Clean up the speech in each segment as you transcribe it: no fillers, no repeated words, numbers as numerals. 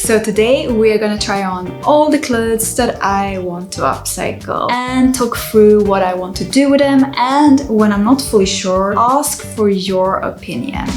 So today we are gonna try on all the clothes that I want to upcycle and talk through what I want to do with them, and when I'm not fully sure, ask for your opinion.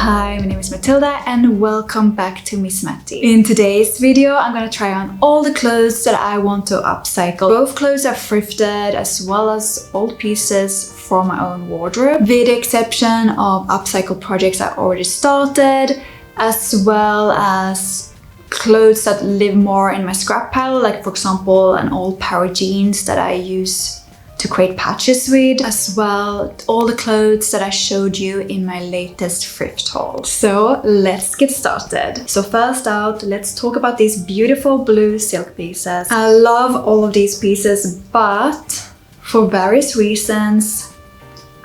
Hi, my name is Matilda and welcome back to Miss Matti. In today's video, I'm gonna try on all the clothes that I want to upcycle. Both clothes are thrifted as well as old pieces from my own wardrobe, with the exception of upcycle projects I already started, as well as clothes that live more in my scrap pile, like for example an old pair of jeans that I use to create patches with, as well all the clothes that I showed you in my latest thrift haul. So let's get started. So first out, let's talk about these beautiful blue silk pieces. I love all of these pieces, but for various reasons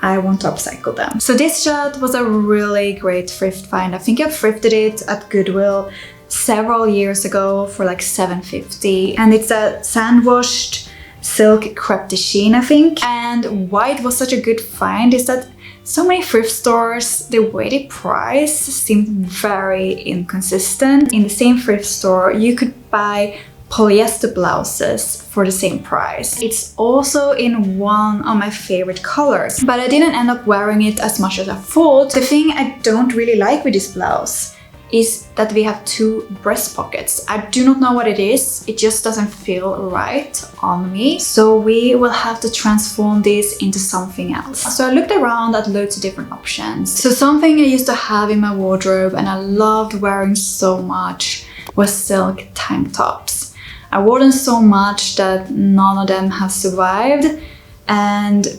I want to upcycle them. So this shirt was a really great thrift find. I think I thrifted it at Goodwill several years ago for like $7.50, and it's a sand-washed silk crepe de chine, I think. And why it was such a good find is that so many thrift stores, the way they price seemed very inconsistent. In the same thrift store, you could buy polyester blouses for the same price. It's also in one of my favorite colors, but I didn't end up wearing it as much as I thought. The thing I don't really like with this blouse is that we have two breast pockets. I do not know what it is. It just doesn't feel right on me. So we will have to transform this into something else. So I looked around at loads of different options. So something I used to have in my wardrobe and I loved wearing so much was silk tank tops. I wore them so much that none of them have survived and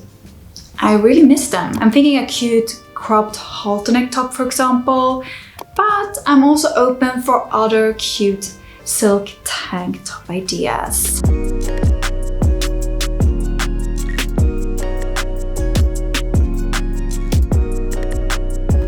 I really miss them. I'm thinking a cute cropped halter neck top, for example, but I'm also open for other cute silk tank top ideas.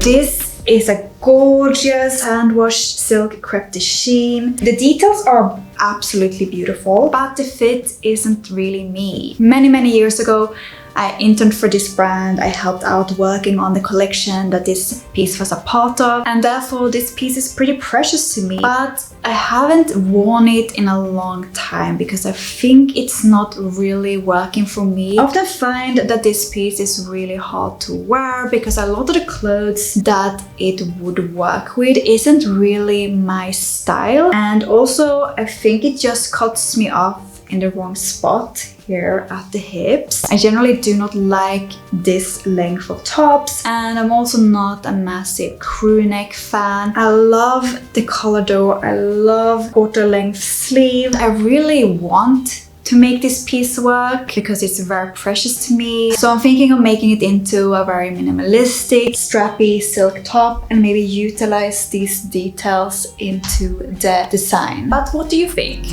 This is a gorgeous hand-washed silk crepe de chine. The details are absolutely beautiful, but the fit isn't really me. Many years ago, I interned for this brand. I helped out working on the collection that this piece was a part of, and therefore this piece is pretty precious to me. But I haven't worn it in a long time because I think it's not really working for me. I often find that this piece is really hard to wear because a lot of the clothes that it would work with isn't really my style, and also I think it just cuts me off in the wrong spot here at the hips. I generally do not like this length of tops, and I'm also not a massive crew neck fan. I love the collar though. I love quarter length sleeve. I really want to make this piece work because it's very precious to me. So I'm thinking of making it into a very minimalistic, strappy silk top and maybe utilize these details into the design. But what do you think?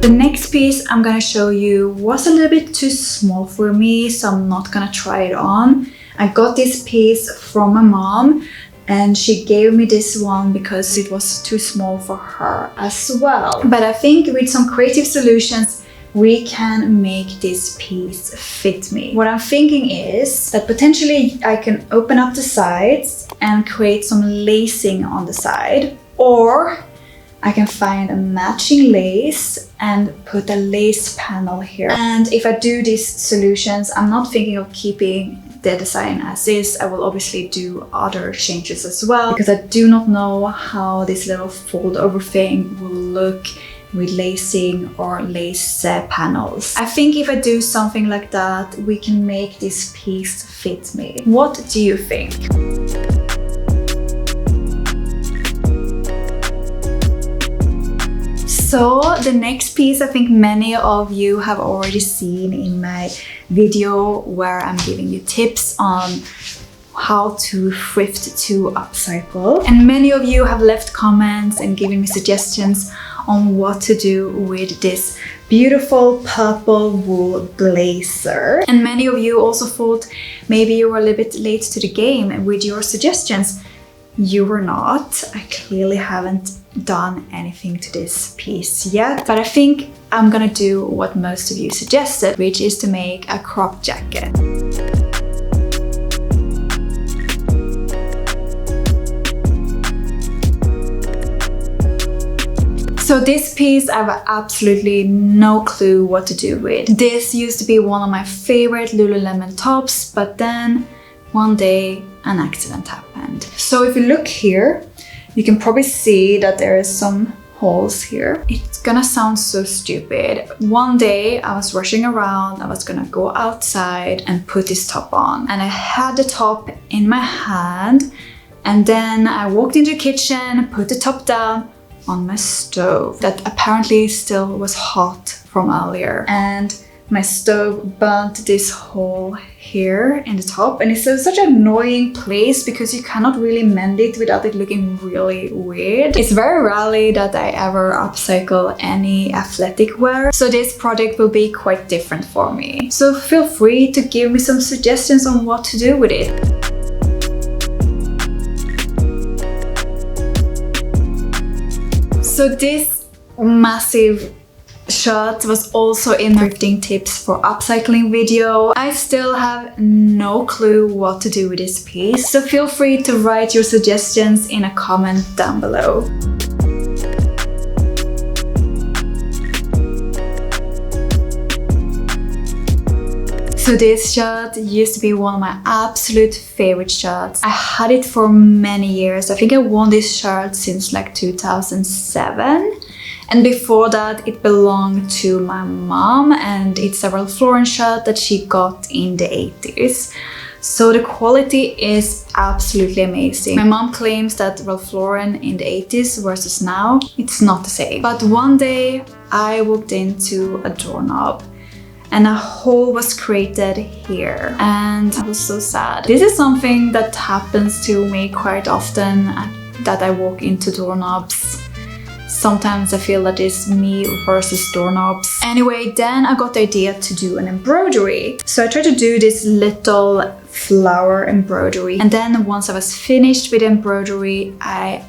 The next piece I'm gonna show you was a little bit too small for me, so I'm not gonna try it on. I got this piece from my mom and she gave me this one because it was too small for her as well. But I think with some creative solutions, we can make this piece fit me. What I'm thinking is that potentially I can open up the sides and create some lacing on the side, or I can find a matching lace and put a lace panel here. And if I do these solutions, I'm not thinking of keeping the design as is. I will obviously do other changes as well, because I do not know how this little fold over thing will look with lacing or lace panels. I think if I do something like that, we can make this piece fit me. What do you think? So the next piece I think many of you have already seen in my video where I'm giving you tips on how to thrift to upcycle. And many of you have left comments and given me suggestions on what to do with this beautiful purple wool blazer. And many of you also thought maybe you were a little bit late to the game with your suggestions. you were not. I clearly haven't done anything to this piece yet, but I think I'm gonna do what most of you suggested, which is to make a crop jacket. So this piece I have absolutely no clue what to do with. This used to be one of my favorite Lululemon tops, but then one day an accident happened. So if you look here, you can probably see that there is some holes here. It's gonna sound so stupid. One day I was rushing around, I was gonna go outside and put this top on. And I had the top in my hand, and then I walked into the kitchen, put the top down on my stove that apparently still was hot from earlier, and my stove burnt this hole here in the top, and it's such an annoying place because you cannot really mend it without it looking really weird. It's very rarely that I ever upcycle any athletic wear, so this project will be quite different for me. So feel free to give me some suggestions on what to do with it. So this massive shirt was also in my thrifting tips for upcycling video. I still have no clue what to do with this piece, so feel free to write your suggestions in a comment down below. So this shirt used to be one of my absolute favorite shirts. I had it for many years. I think I wore this shirt since like 2007. And before that, it belonged to my mom, and it's a Ralph Lauren shirt that she got in the 80s. So the quality is absolutely amazing. My mom claims that Ralph Lauren in the 80s versus now, it's not the same. But one day I walked into a doorknob and a hole was created here, and I was so sad. This is something that happens to me quite often, that I walk into doorknobs. Sometimes I feel that it's me versus doorknobs. Anyway, then I got the idea to do an embroidery. So I tried to do this little flower embroidery. And then once I was finished with embroidery, I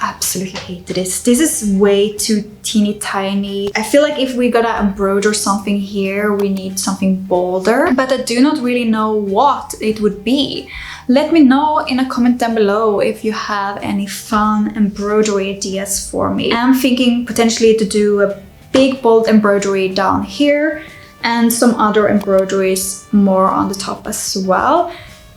absolutely hated this. This is way too teeny tiny. I feel like if we gotta embroider something here, we need something bolder, but I do not really know what it would be. Let me know in a comment down below if you have any fun embroidery ideas for me. I'm thinking potentially to do a big bold embroidery down here and some other embroideries more on the top as well.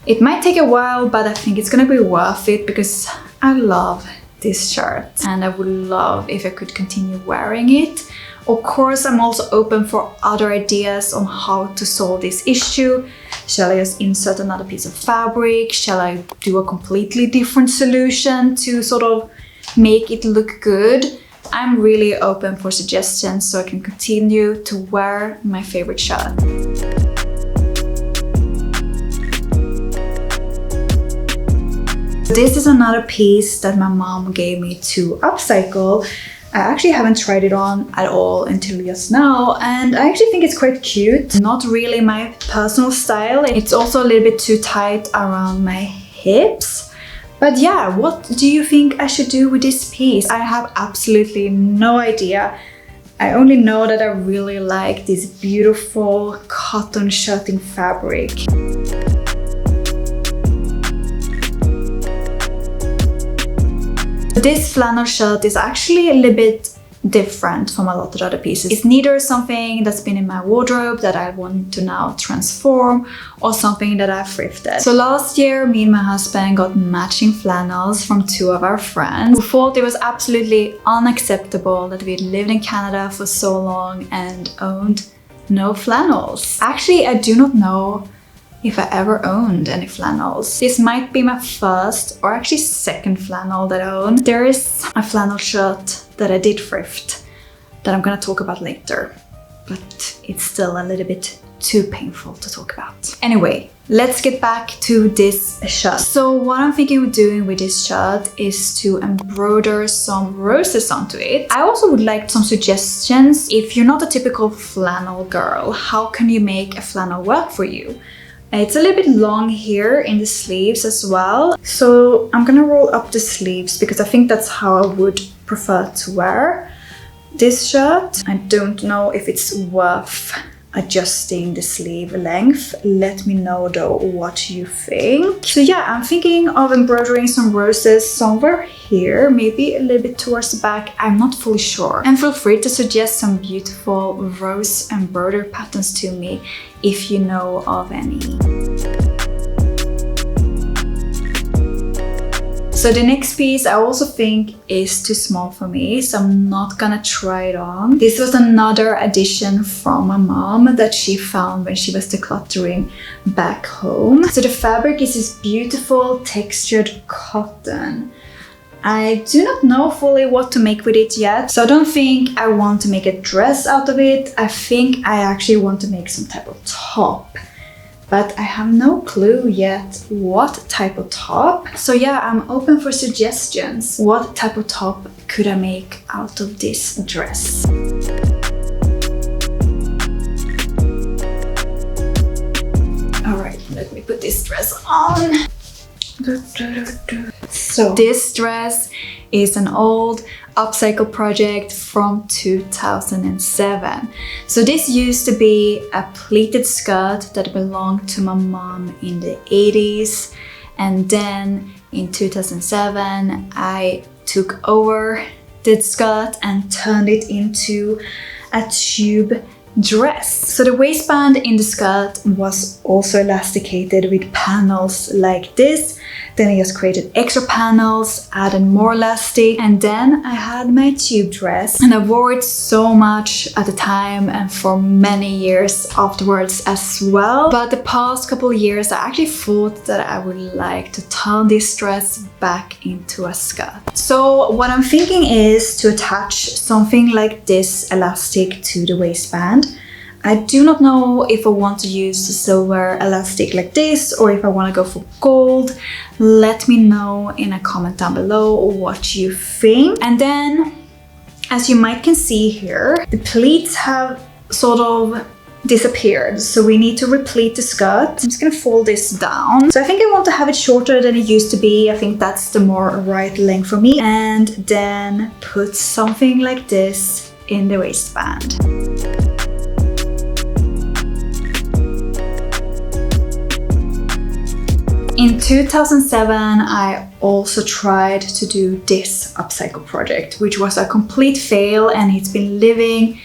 It might take a while, but I think it's gonna be worth it because I love this shirt and I would love if I could continue wearing it. Of course, I'm also open for other ideas on how to solve this issue. Shall I just insert another piece of fabric? Shall I do a completely different solution to sort of make it look good? I'm really open for suggestions so I can continue to wear my favorite shirt. This is another piece that my mom gave me to upcycle. I actually haven't tried it on at all until just now, and I actually think it's quite cute. Not really my personal style. It's also a little bit too tight around my hips. But yeah, what do you think I should do with this piece? I have absolutely no idea. I only know that I really like this beautiful cotton shirting fabric. This flannel shirt is actually a little bit different from a lot of other pieces. It's neither something that's been in my wardrobe that I want to now transform or something that I've thrifted. So last year, me and my husband got matching flannels from two of our friends who thought it was absolutely unacceptable that we'd lived in Canada for so long and owned no flannels. Actually, I do not know if I ever owned any flannels. This might be my first or actually second flannel that I own. There is a flannel shirt that I did thrift that I'm gonna talk about later, but it's still a little bit too painful to talk about. Anyway, let's get back to this shirt. So what I'm thinking of doing with this shirt is to embroider some roses onto it. I also would like some suggestions. If you're not a typical flannel girl, how can you make a flannel work for you? It's a little bit long here in the sleeves as well. So I'm gonna roll up the sleeves because I think that's how I would prefer to wear this shirt. I don't know if it's worth adjusting the sleeve length. Let me know though what you think. So yeah, I'm thinking of embroidering some roses somewhere here, maybe a little bit towards the back. I'm not fully sure. And feel free to suggest some beautiful rose embroidery patterns to me if you know of any. So the next piece I also think is too small for me, so I'm not gonna try it on. This was another addition from my mom that she found when she was decluttering back home. So the fabric is this beautiful textured cotton. I do not know fully what to make with it yet, so I don't think I want to make a dress out of it. I think I actually want to make some type of top. But I have no clue yet what type of top. So yeah, I'm open for suggestions. What type of top could I make out of this dress? All right, let me put this dress on. So this dress is an old upcycle project from 2007. So this used to be a pleated skirt that belonged to my mom in the 80s, and then in 2007 I took over the skirt and turned it into a tube dress. So the waistband in the skirt was also elasticated with panels like this. Then I just created extra panels, added more elastic, and then I had my tube dress. And I wore it so much at the time and for many years afterwards as well. But the past couple of years I actually thought that I would like to turn this dress back into a skirt. So what I'm thinking is to attach something like this elastic to the waistband. I do not know if I want to use the silver elastic like this or if I want to go for gold. Let me know in a comment down below what you think. And then, as you might can see here, the pleats have sort of disappeared, so we need to replete the skirt. I'm just gonna fold this down. So I think I want to have it shorter than it used to be. I think that's the more right length for me. And then put something like this in the waistband. In 2007, I also tried to do this upcycle project, which was a complete fail, and it's been living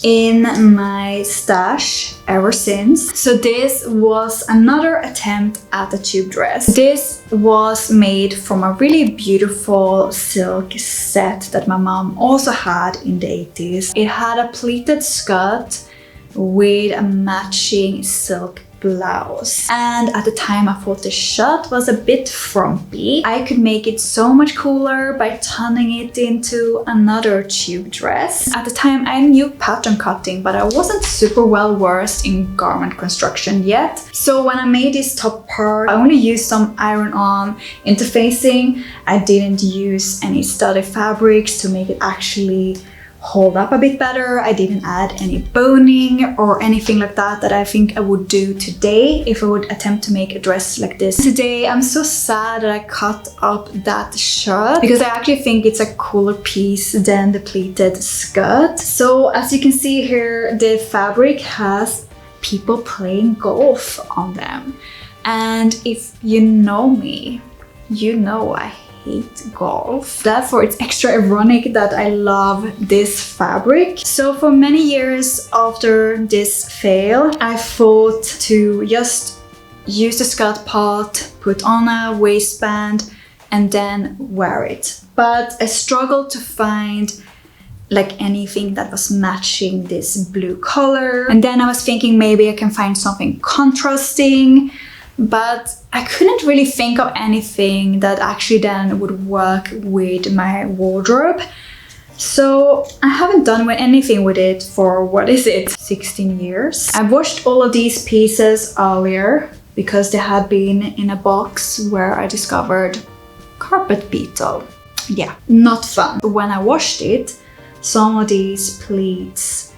in my stash ever since. So this was another attempt at a tube dress. This was made from a really beautiful silk set that my mom also had in the 80s. It had a pleated skirt with a matching silk blouse, and at the time I thought the shirt was a bit frumpy. I could make it so much cooler by turning it into another tube dress. At the time I knew pattern cutting, but I wasn't super well versed in garment construction yet. So when I made this top part, I only used some iron-on interfacing. I didn't use any sturdy fabrics to make it actually hold up a bit better. I didn't add any boning or anything like that that I think I would do today if I would attempt to make a dress like this. Today I'm so sad that I cut up that shirt because I actually think it's a cooler piece than the pleated skirt. So as you can see here, the fabric has people playing golf on them. And if you know me, you know I hate golf. Therefore, it's extra ironic that I love this fabric. So for many years after this fail, I thought to just use the skirt part, put on a waistband, and then wear it. But I struggled to find like anything that was matching this blue color. And then I was thinking maybe I can find something contrasting, but I couldn't really think of anything that actually then would work with my wardrobe. So I haven't done anything with it for, what is it, 16 years. I washed all of these pieces earlier because they had been in a box where I discovered carpet beetle. Yeah, not fun. When I washed it, some of these pleats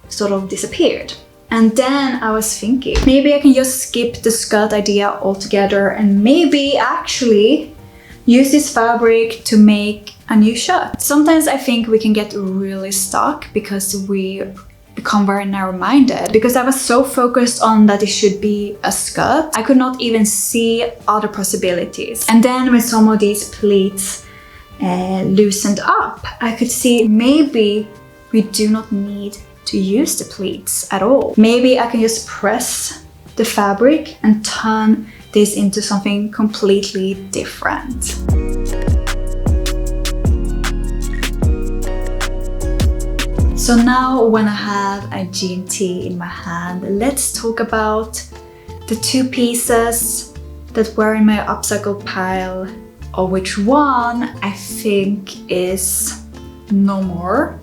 sort of disappeared. And then I was thinking, maybe I can just skip the skirt idea altogether and maybe actually use this fabric to make a new shirt. Sometimes I think we can get really stuck because we become very narrow-minded. Because I was so focused on that it should be a skirt, I could not even see other possibilities. And then when some of these pleats loosened up, I could see maybe we do not need to use the pleats at all. Maybe I can just press the fabric and turn this into something completely different. So now when I have a G&T in my hand, let's talk about the two pieces that were in my upcycle pile, of which one I think is no more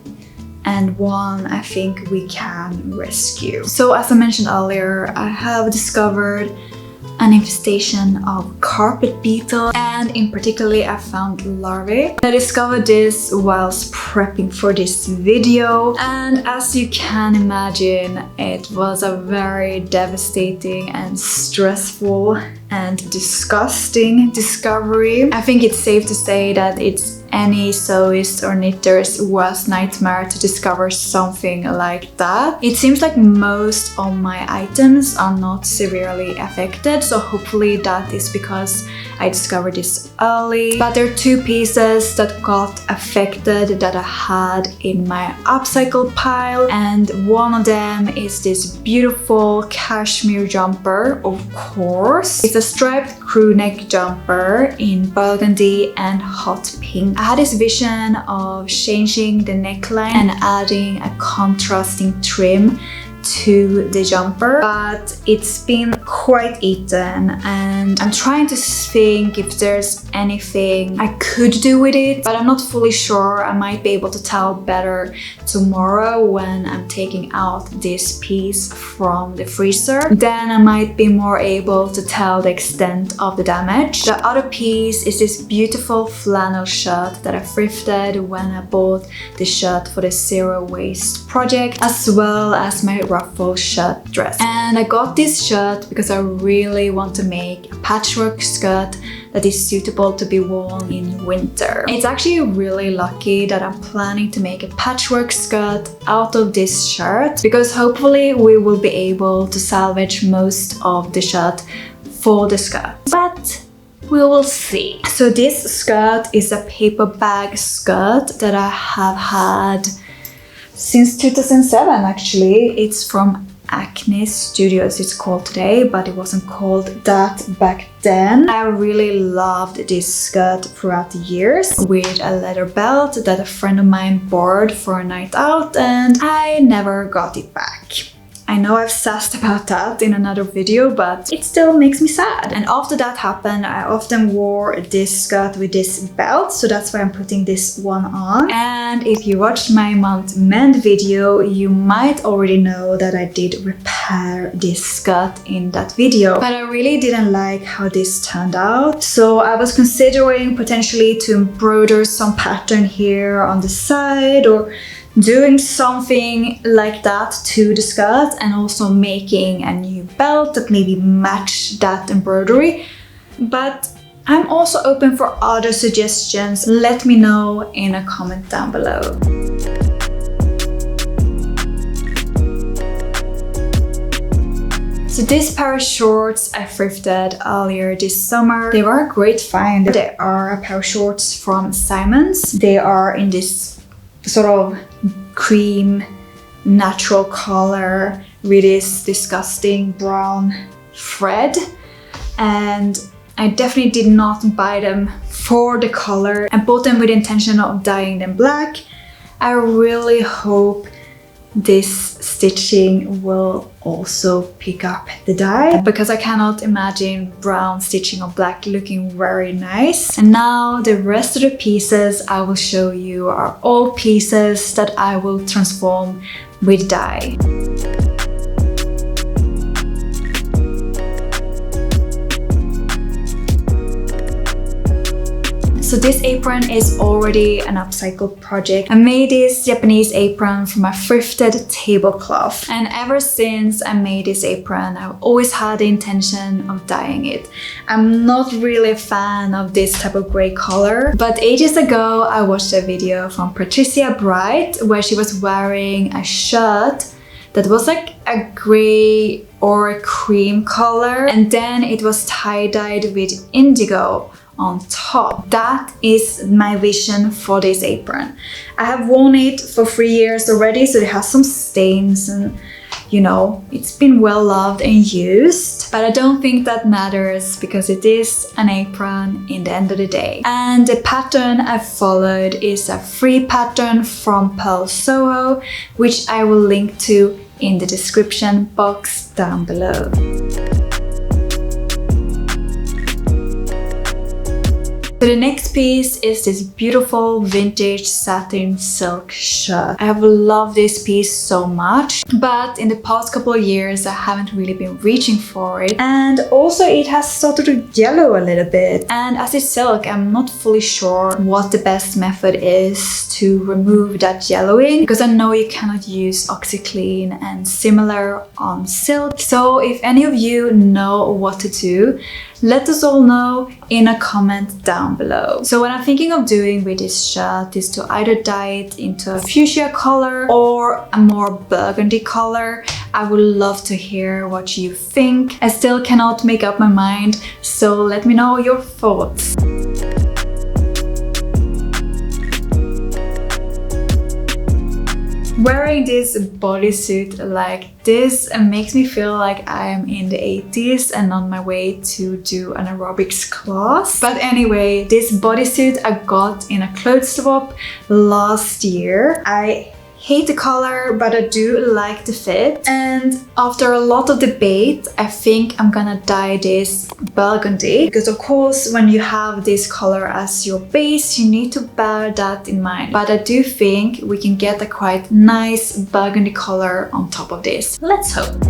and one I think we can rescue. So as I mentioned earlier, I have discovered an infestation of carpet beetle, and in particular I found larvae. I discovered this whilst prepping for this video, and as you can imagine, it was a very devastating and stressful and disgusting discovery. I think it's safe to say that it's any sewist or knitter's worst nightmare to discover something like that. It seems like most of my items are not severely affected, so hopefully that is because I discovered this early. But there are two pieces that got affected that I had in my upcycle pile, and one of them is this beautiful cashmere jumper, of course. It's a striped crew neck jumper in burgundy and hot pink. I had this vision of changing the neckline and adding a contrasting trim to the jumper, but it's been quite eaten, and I'm trying to think if there's anything I could do with it, but I'm not fully sure. I might be able to tell better tomorrow when I'm taking out this piece from the freezer. Then I might be more able to tell the extent of the damage. The other piece is this beautiful flannel shirt that I thrifted when I bought the shirt for the Zero Waste project, as well as my ruffle shirt dress. And I got this shirt because I really want to make a patchwork skirt that is suitable to be worn in winter. It's actually really lucky that I'm planning to make a patchwork skirt out of this shirt, because hopefully we will be able to salvage most of the shirt for the skirt. But we will see. So this skirt is a Paperbag skirt that I have had since 2007 actually. It's from Acne Studios, it's called today, but it wasn't called that back then. I really loved this skirt throughout the years, with a leather belt that a friend of mine borrowed for a night out, and I never got it back. I know I've sassed about that in another video, but it still makes me sad. And after that happened, I often wore this skirt with this belt, so that's why I'm putting this one on. And if you watched my month mend video, you might already know that I did repair this skirt in that video. But I really didn't like how this turned out, so I was considering potentially to embroider some pattern here on the side, or doing something like that to the skirt, and also making a new belt that maybe match that embroidery. But I'm also open for other suggestions. Let me know in a comment down below. So this pair of shorts I thrifted earlier this summer. They were a great find. They are a pair of shorts from Simon's. They are in this sort of cream natural color with this disgusting brown thread, and I definitely did not buy them for the color. I bought them with the intention of dyeing them black. I really hope this stitching will also pick up the dye, because I cannot imagine brown stitching on black looking very nice. And now the rest of the pieces I will show you are all pieces that I will transform with dye. So this apron is already an upcycle project. I made this Japanese apron from a thrifted tablecloth, and ever since I made this apron, I've always had the intention of dyeing it. I'm not really a fan of this type of gray color, but ages ago I watched a video from Patricia Bright where she was wearing a shirt that was like a gray or a cream color, and then it was tie-dyed with indigo on top. That is my vision for this apron. I have worn it for 3 years already, so it has some stains and you know, it's been well loved and used, but I don't think that matters because it is an apron in the end of the day. And the pattern I followed is a free pattern from Purl Soho, which I will link to in the description box down below. So the next piece is this beautiful vintage satin silk shirt. I have loved this piece so much, but in the past couple of years I haven't really been reaching for it, and also it has started to yellow a little bit, and as it's silk I'm not fully sure what the best method is to remove that yellowing, because I know you cannot use OxyClean and similar on silk. So if any of you know what to do, let us all know in a comment down below. So what I'm thinking of doing with this shirt is to either dye it into a fuchsia color or a more burgundy color. I would love to hear what you think. I still cannot make up my mind, so let me know your thoughts. Wearing this bodysuit like this makes me feel like I am in the 80s and on my way to do an aerobics class. But anyway, this bodysuit I got in a clothes swap last year. I hate the color, but I do like the fit, and after a lot of debate I think I'm gonna dye this burgundy, because of course when you have this color as your base you need to bear that in mind, but I do think we can get a quite nice burgundy color on top of this. Let's hope.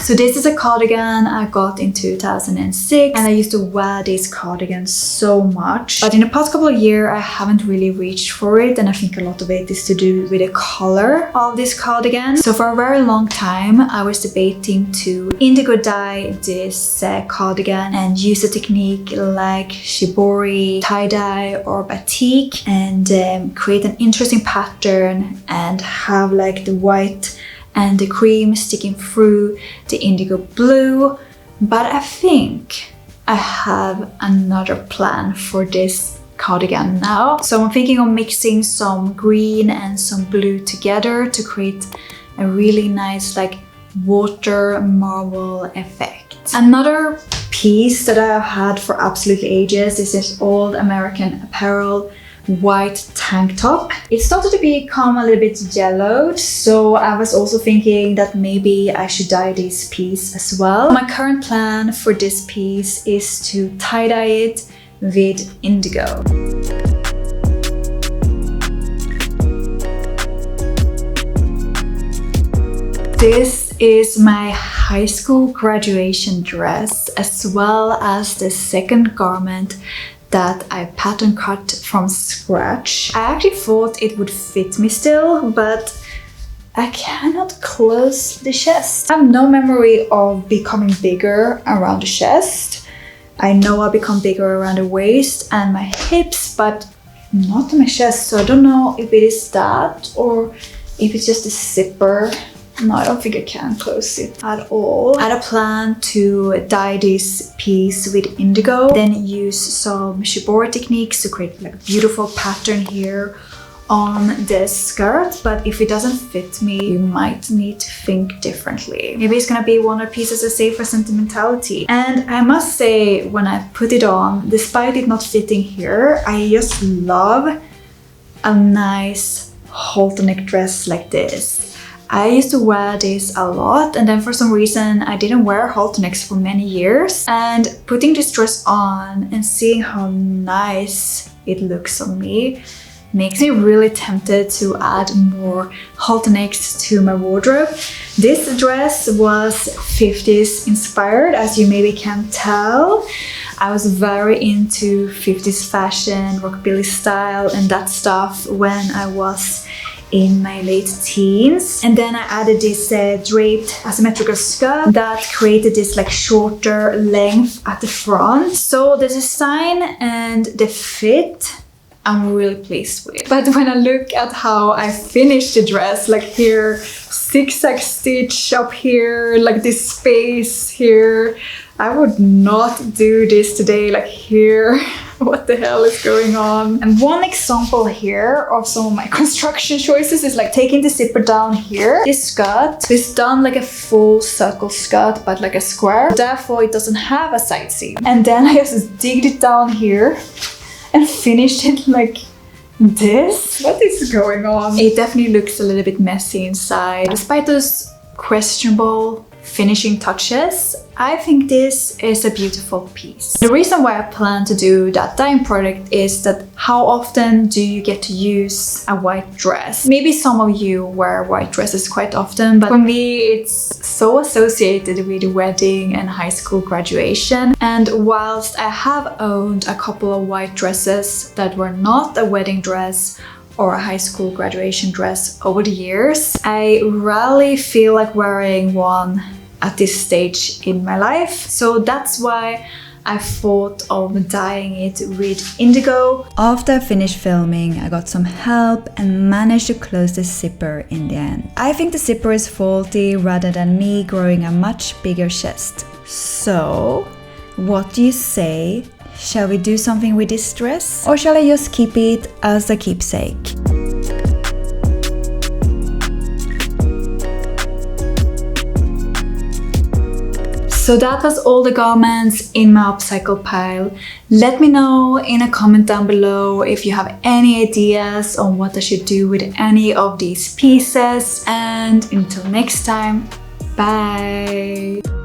So this is a cardigan I got in 2006, and I used to wear this cardigan so much. But in the past couple of years I haven't really reached for it, and I think a lot of it is to do with the color of this cardigan. So for a very long time I was debating to indigo dye this cardigan and use a technique like shibori, tie-dye or batik, and create an interesting pattern and have like the white and the cream sticking through the indigo blue. But I think I have another plan for this cardigan now. So I'm thinking of mixing some green and some blue together to create a really nice like water marble effect. Another piece that I've had for absolutely ages is this old American Apparel white tank top. It started to become a little bit yellowed, so I was also thinking that maybe I should dye this piece as well. My current plan for this piece is to tie-dye it with indigo. This is my high school graduation dress, as well as the second garment that I pattern cut from scratch. I actually thought it would fit me still, but I cannot close the chest. I have no memory of becoming bigger around the chest. I know I become bigger around the waist and my hips, but not on my chest. So I don't know if it is that or if it's just a zipper. No, I don't think I can close it at all. I had a plan to dye this piece with indigo, then use some shibori techniques to create like a beautiful pattern here on the skirt. But if it doesn't fit me, you might need to think differently. Maybe it's gonna be one of the pieces I save for sentimentality. And I must say, when I put it on, despite it not fitting here, I just love a nice halter neck dress like this. I used to wear this a lot, and then for some reason I didn't wear halter necks for many years, and putting this dress on and seeing how nice it looks on me makes me really tempted to add more halter-necks to my wardrobe. This dress was 50s inspired, as you maybe can tell. I was very into 50s fashion, rockabilly style and that stuff when I was in my late teens. And then I added this draped asymmetrical skirt that created this like shorter length at the front. So the design and the fit I'm really pleased with. But when I look at how I finished the dress, like here, zigzag stitch up here, like this space here, I would not do this today, like here. What the hell is going on? And one example here of some of my construction choices is like taking the zipper down here. This skirt is done like a full circle skirt, but like a square. Therefore, it doesn't have a side seam. And then I just digged it down here and finished it like this. What is going on? It definitely looks a little bit messy inside. Despite those questionable finishing touches, I think this is a beautiful piece. The reason why I plan to do that dyeing project is that how often do you get to use a white dress? Maybe some of you wear white dresses quite often, but for me it's so associated with wedding and high school graduation. And whilst I have owned a couple of white dresses that were not a wedding dress or a high school graduation dress over the years, I rarely feel like wearing one at this stage in my life. So that's why I thought of dyeing it with indigo. After I finished filming, I got some help and managed to close the zipper in the end. I think the zipper is faulty rather than me growing a much bigger chest. So, what do you say? Shall we do something with this dress? Or shall I just keep it as a keepsake? So that was all the garments in my upcycle pile. Let me know in a comment down below if you have any ideas on what I should do with any of these pieces. And until next time, bye!